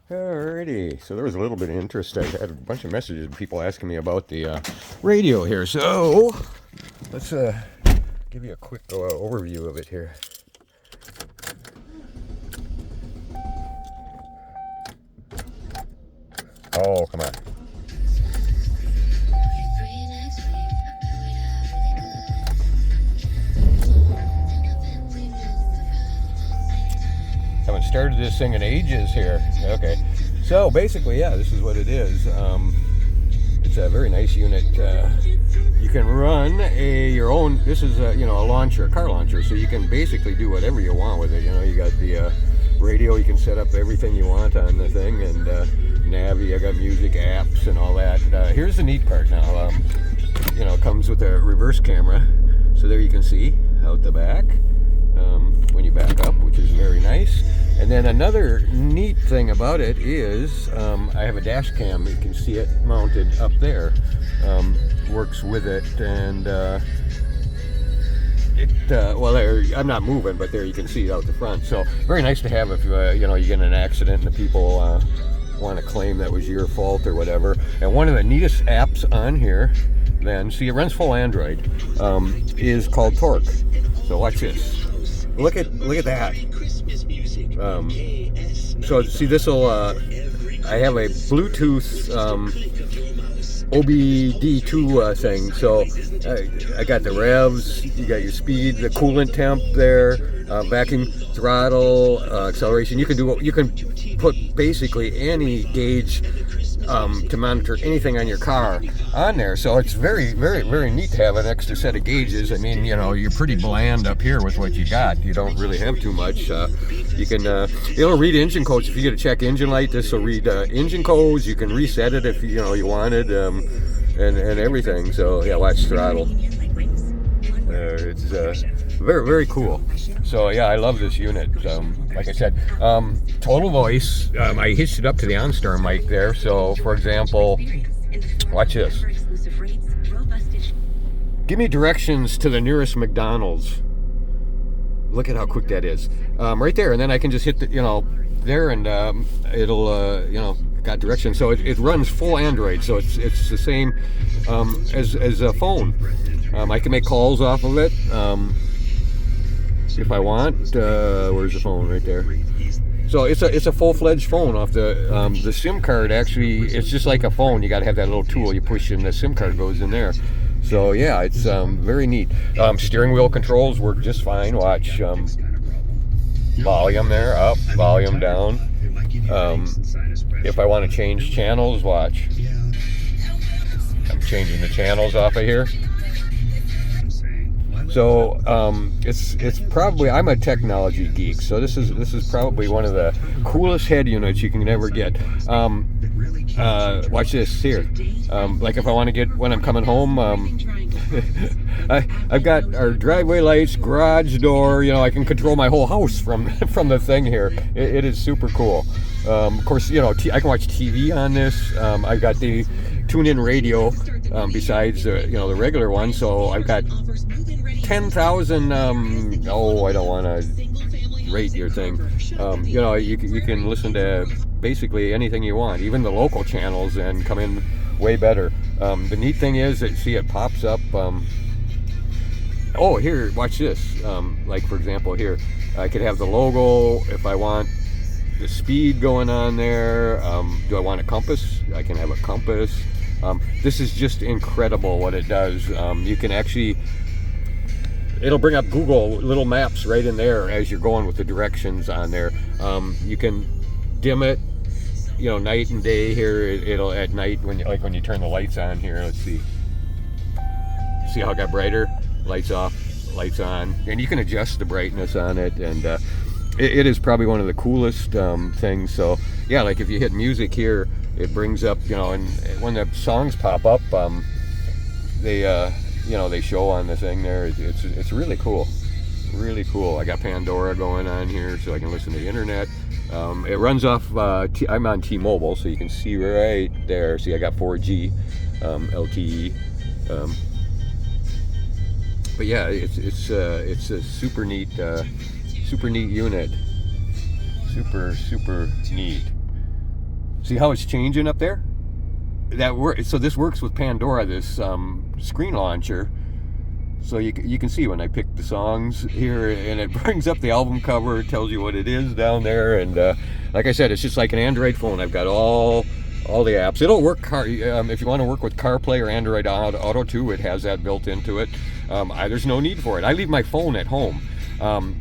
Alrighty, so there was a little bit of interest. I had a bunch of messages of people asking me about the radio here. So let's give you a quick overview of it here. Oh, come on. Haven't started this thing in ages here. Okay, so basically, yeah, this is what it is. It's a very nice unit. You can run your own. This is a launcher, a car launcher, so you can basically do whatever you want with it. You got the radio. You can set up everything you want on the thing, and Navi. I got music apps and all that. Here's the neat part now. It comes with a reverse camera, so there you can see out the back. When you back up, which is very nice. And then another neat thing about it is I have a dash cam. You can see it mounted up there. Works with it, and I'm not moving, but there you can see it out the front. So very nice to have if you get in an accident and the people want to claim that was your fault or whatever. And one of the neatest apps on here, then, see, it runs full Android, is called Torque. So watch this. Look at that. So see, this will. I have a Bluetooth OBD2 thing. So I got the revs. You got your speed, the coolant temp there, vacuum throttle, acceleration. You can put basically any gauge to monitor anything on your car on there. So it's very, very, very neat to have an extra set of gauges. I mean, you're pretty bland up here with what you got. You don't really have too much. You can, it'll read engine codes. If you get a check engine light, this will read engine codes. You can reset it if you wanted, and everything. So yeah, watch throttle. It's very, very cool. So yeah, I love this unit. Like I said, total voice. I hitched it up to the OnStar mic there. So for example, watch this. Give me directions to the nearest McDonald's. Look at how quick that is. Right there, and then I can just hit the, there, and it'll, got directions. So it runs full Android. So it's the same as a phone. I can make calls off of it if I want. Where's the phone? Right there. So it's a full-fledged phone off the SIM card. Actually, it's just like a phone. You got to have that little tool you push, and the SIM card goes in there. So yeah, it's very neat. Steering wheel controls work just fine. Watch volume there, up, volume down. If I want to change channels, watch. I'm changing the channels off of here. So it's probably, I'm a technology geek, so this is probably one of the coolest head units you can ever get. Watch this here. Like if I want to get, when I'm coming home, I've got our driveway lights, garage door. I can control my whole house from the thing here. It is super cool. Of course, I can watch TV on this. I've got the tune-in radio besides the regular one. So I've got 10,000. I don't want to rate your thing. You can listen to basically anything you want, even the local channels, and come in way better. The neat thing is that, see, it pops up. Here, watch this. Like for example, here I could have the logo if I want. The speed going on there. Do I want a compass? I can have a compass. This is just incredible what it does. You can actually, it'll bring up Google little maps right in there as you're going with the directions on there. You can dim it, night and day here. It'll at night when you turn the lights on here. Let's see how it got brighter. Lights off, lights on, and you can adjust the brightness on it. And it is probably one of the coolest things. So yeah, like if you hit music here, it brings up, and when the songs pop up, they show on the thing there. It's really cool, really cool. I got Pandora going on here, so I can listen to the internet. It runs off. I'm on T-Mobile, so you can see right there. See, I got 4G, LTE. But yeah, it's a super neat unit. Super neat. See how it's changing up there? So this works with Pandora, this screen launcher. So you can see when I pick the songs here, and it brings up the album cover, it tells you what it is down there, and like I said, it's just like an Android phone. I've got all the apps. It'll work if you want to work with CarPlay or Android Auto too. It has that built into it. There's no need for it. I leave my phone at home.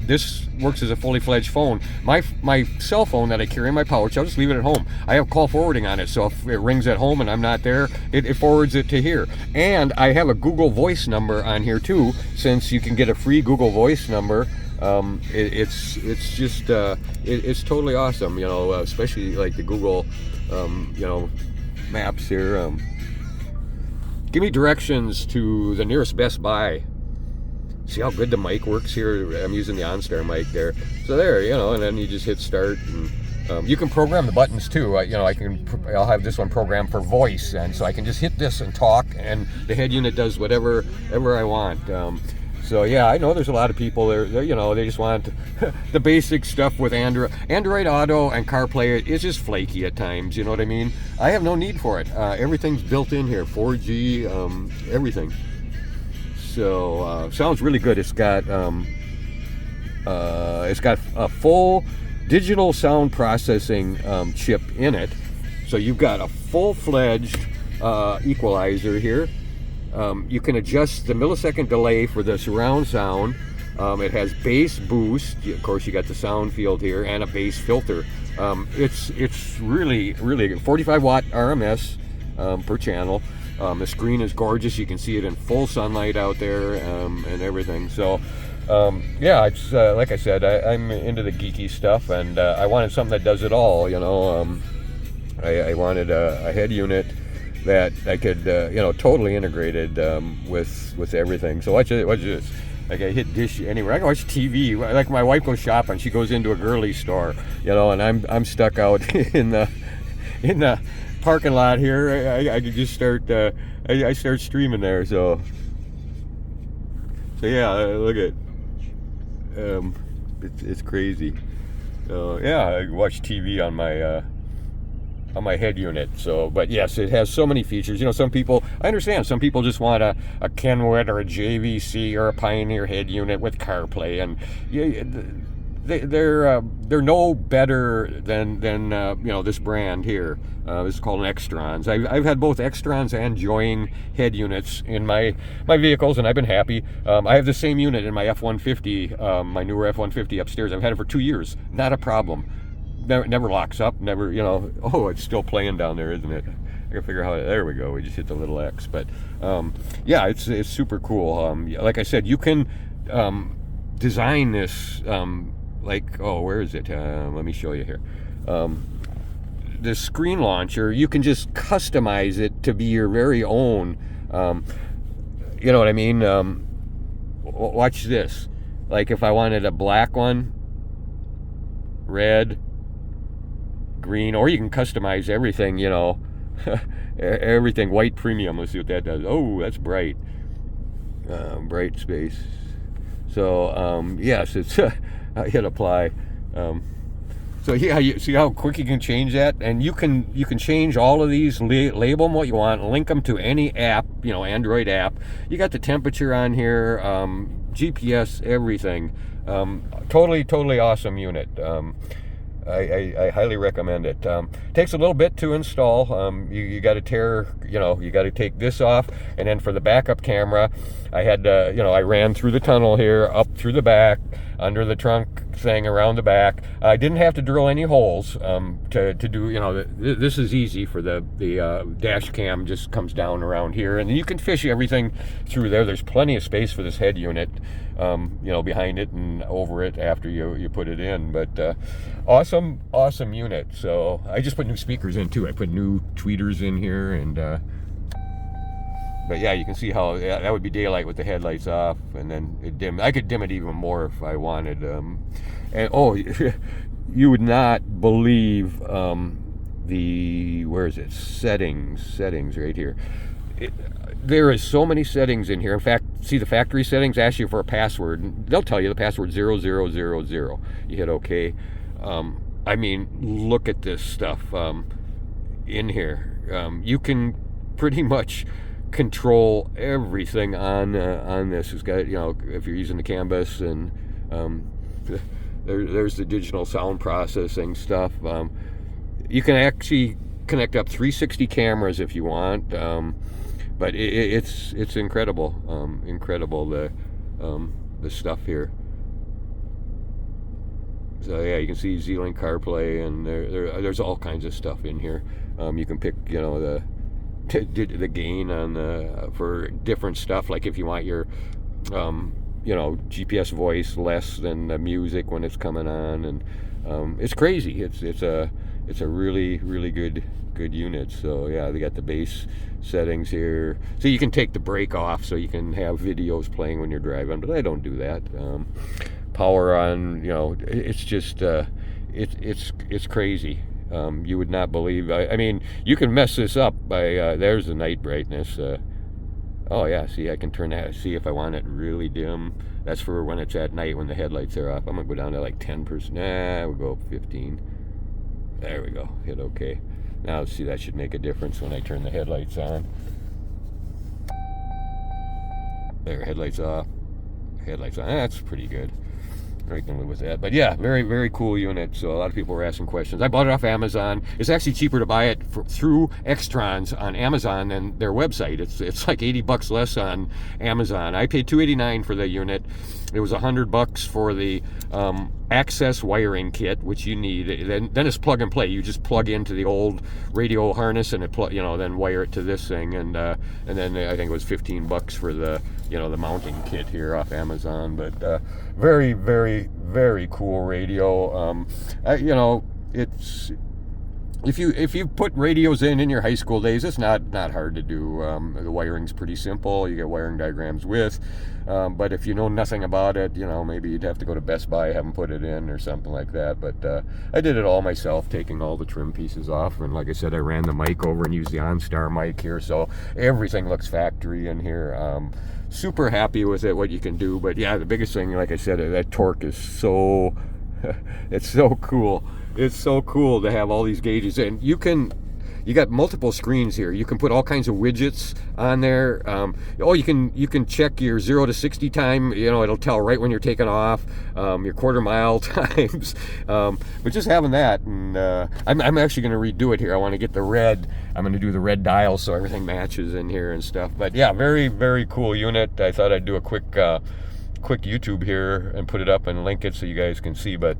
This works as a fully fledged phone. My cell phone that I carry in my pouch, I'll just leave it at home. I have call forwarding on it, so if it rings at home and I'm not there, it forwards it to here. And I have a Google Voice number on here too, since you can get a free Google Voice number. It's just it's totally awesome, especially like the Google maps here. Give me directions to the nearest Best Buy. See how good the mic works here? I'm using the OnStar mic there. So there, and then you just hit start. And, you can program the buttons too. I'll have this one programmed for voice, and so I can just hit this and talk, and the head unit does whatever I want. So yeah, I know there's a lot of people there. They just want the basic stuff with Android Auto and CarPlay. It's just flaky at times. You know what I mean? I have no need for it. Everything's built in here. 4G, everything. So sounds really good. It's got a full digital sound processing chip in it. So you've got a full-fledged equalizer here. You can adjust the millisecond delay for the surround sound. It has bass boost. Of course, you got the sound field here and a bass filter. It's really, really good. 45 watt RMS per channel. The screen is gorgeous. You can see it in full sunlight out there and everything. So yeah, it's like I said, I'm into the geeky stuff, and I wanted something that does it all. I wanted a head unit that I could totally integrated with everything. So watch this. Like I hit dish anywhere. I can watch TV. Like my wife goes shopping. She goes into a girly store, and I'm stuck out in the parking lot here. I could just start. I start streaming there. So yeah, look at. It's crazy. Yeah, I watch TV on my head unit. So, but yes, it has so many features. Some people, I understand, some people just want a Kenwood or a JVC or a Pioneer head unit with CarPlay, and they're no better than this brand here. This is called an Xtrons. I've had both Xtrons and Joying head units in my vehicles, and I've been happy. I have the same unit in my F-150, my newer F-150 upstairs. I've had it for 2 years. Not a problem. Never locks up. Never, oh, it's still playing down there, isn't it? I gotta figure out how. There we go. We just hit the little X. But yeah, it's super cool. Like I said, you can design this. Where is it? Let me show you here. The screen launcher, you can just customize it to be your very own. You know what I mean? Watch this. Like if I wanted a black one, red, green, or you can customize everything, everything white premium. Let's see what that does. Oh, that's bright. Bright space. So yes, it's I hit apply. So yeah, you see how quick you can change that, and you can change all of these, label them what you want, link them to any app, Android app. You got the temperature on here, GPS, everything. Totally awesome unit. I highly recommend it. Takes a little bit to install. You got to you got to take this off, and then for the backup camera, I had I ran through the tunnel here, up through the back, under the trunk thing, around the back. I didn't have to drill any holes to do. This is easy for the dash cam. Just comes down around here, and you can fish everything through there. There's plenty of space for this head unit, behind it and over it after you put it in. But awesome unit. So I just put new speakers in too. I put new tweeters in here, and but yeah, you can see how that would be daylight with the headlights off, and then it dim. I could dim it even more if I wanted. And oh, you would not believe where is it? Settings right here. There is so many settings in here. In fact, see the factory settings ask you for a password. They'll tell you the password 0000. You hit OK. I mean, look at this stuff. in here. You can pretty much control everything on this. It's got, if you're using the canvas, and there's the digital sound processing stuff. You can actually connect up 360 cameras if you want, but it's incredible. Incredible, the stuff here. So yeah, you can see Z-Link CarPlay, and there's all kinds of stuff in here. You can pick, the gain on for different stuff. Like if you want your GPS voice less than the music when it's coming on, and it's crazy. It's a really, really good unit. So yeah, they got the bass settings here, so you can take the brake off so you can have videos playing when you're driving, but I don't do that. Power on, it's just it's crazy. You would not believe. I mean, you can mess this up by there's the night brightness. Oh yeah, see, I can turn that. See if I want it really dim. That's for when it's at night, when the headlights are off. I'm gonna go down to like 10%. Nah, we'll go up 15. There we go. Hit OK. Now see, that should make a difference when I turn the headlights on. There, headlights off. Headlights on. That's pretty good. I can live with that. But yeah, very, very cool unit. So a lot of people were asking questions. I bought it off Amazon. It's actually cheaper to buy it through Xtrons on Amazon than their website. It's like $80 less on Amazon. I paid $289 for the unit. It was $100 for the access wiring kit, which you need. Then it's plug and play. You just plug into the old radio harness, and it then wire it to this thing, and then I think it was $15 for the the mounting kit here off Amazon. But very, very, very cool radio. It's if you put radios in your high school days, it's not hard to do. The wiring's pretty simple. You get wiring diagrams with. But if you know nothing about it, maybe you'd have to go to Best Buy, have them put it in or something like that. But I did it all myself, taking all the trim pieces off. And like I said, I ran the mic over and used the OnStar mic here, so everything looks factory in here. Super happy with it, what you can do. But yeah, the biggest thing, like I said, that torque is so it's so cool. It's so cool to have all these gauges, and you got multiple screens here. You can put all kinds of widgets on there. You can check your 0 to 60 time. It'll tell right when you're taking off, your quarter mile times. But just having that, and I'm actually going to redo it here. I want to get the red. I'm going to do the red dial so everything matches in here and stuff. But yeah, very, very cool unit. I thought I'd do a quick YouTube here and put it up and link it so you guys can see. But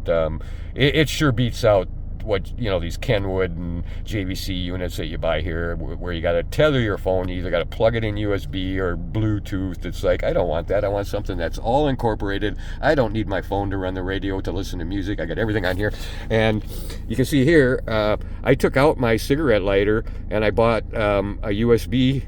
it sure beats out what these Kenwood and JVC units that you buy here, where you got to tether your phone. You either got to plug it in USB or Bluetooth. It's like, I don't want that. I want something that's all incorporated. I don't need my phone to run the radio to listen to music. I got everything on here. And you can see here, I took out my cigarette lighter and I bought a USB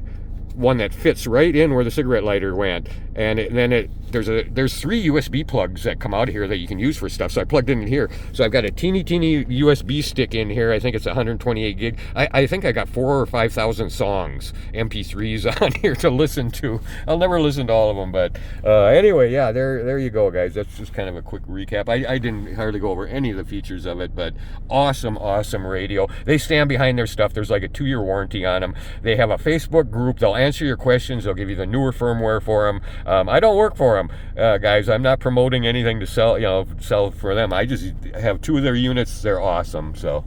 one that fits right in where the cigarette lighter went, and there's 3 USB plugs that come out of here that you can use for stuff. So I plugged in here. So I've got a teeny USB stick in here. I think it's 128 gig. I think I got 4,000 or 5,000 songs, MP3s on here to listen to. I'll never listen to all of them, but anyway, yeah, there you go, guys. That's just kind of a quick recap. I didn't hardly go over any of the features of it, but awesome radio. They stand behind their stuff. There's like a 2-year warranty on them. They have a Facebook group. They'll answer your questions. They'll give you the newer firmware for them. I don't work for them, guys. I'm not promoting anything to sell for them. I just have 2 of their units. They're awesome. So